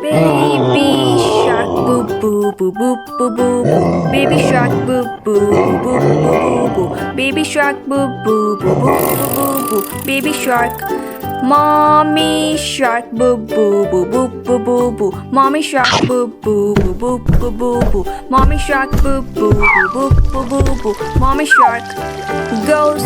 Baby shark boo boo boo boo boo boo boo. Baby shark boo boo boo boo boo boo. Baby shark boo boo boo boo boo boo. Baby shark. Mommy shark boo boo boo boo boo boo boo. Mommy shark boo boo boo boo boo boo boo. Mommy shark boo boo boo boo boo boo boo. Mommy shark. Ghost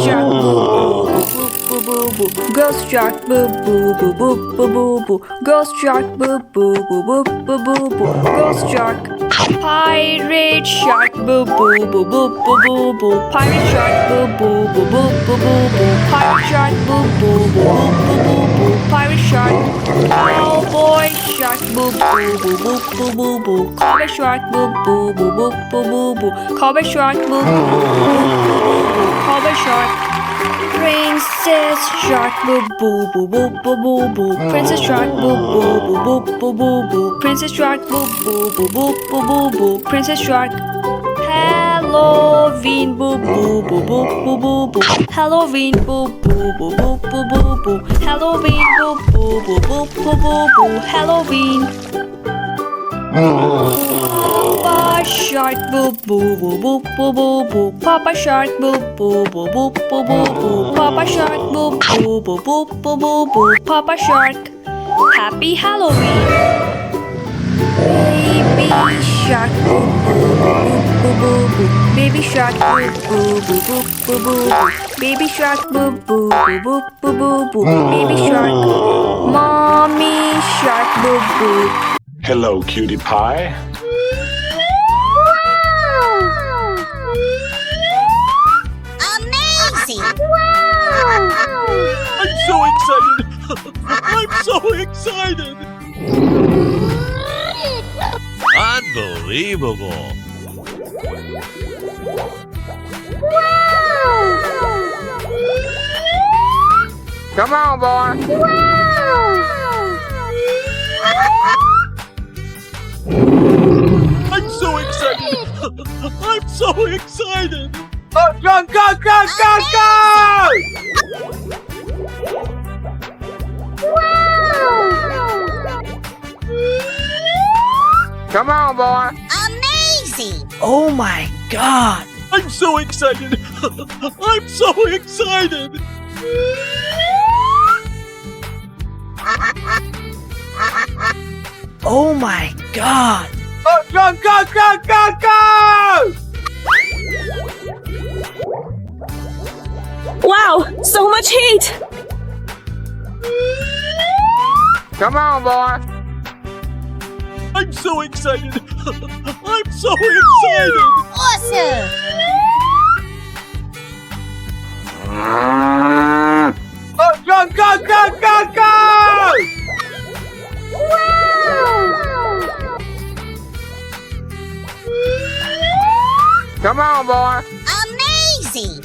shark boo boo boo boo boo boo. Ghost shark boo boo boo boo boo boo boo. Ghost shark boo boo boo boo boo boo boo. Ghost shark. Pirate shark boo boo boo boo boo boo boo. Pirate shark boo boo boo boo boo boo boo. Pirate shark boo boo boo boo boo boo. Pirate shark. Cowboy shark boo boo boo boo boo boo boo. Cowboy shark boo boo boo boo boo boo boo. Cowboy shark boo boo boo boo boo. Cowboy shark. Princess shark boo boo boo boo boo boo boo. Princess shark boo boo boo boo boo boo boo. Princess shark boo boo boo boo boo boo boo. Princess shark. Halloween boo boo boo boo boo boo boo. Halloween boo boo boo boo boo boo boo. Halloween boo boo boo boo boo boo boo. Halloween. Papa shark boo boo boo boo boo boo boo. Papa shark boo boo boo boo boo boo boo. Papa shark boo boo boo boo boo boo boo. Papa shark. Happy Halloween. Baby shark boo boo boo boo boo. Baby shark boo boo boo boo boo boo. Baby shark boo boo boo boo boo boo. Baby shark. Mommy shark boo boo. Hello, cutie pie. Amazing! I'm so excited! I'm so excited! Unbelievable! Come on, boy. I'm so excited! I'm so excited! Go, go, go, go, go, go! Come on, boy. Amazing! Oh my god! I'm so excited! I'm so excited! Oh my god! Go, go, go, go, go, go! Wow, so much heat! Come on, boy. I'm so excited! I'm so excited! Awesome! Go, go, go, go, go, go! Come on, boy. Amazing!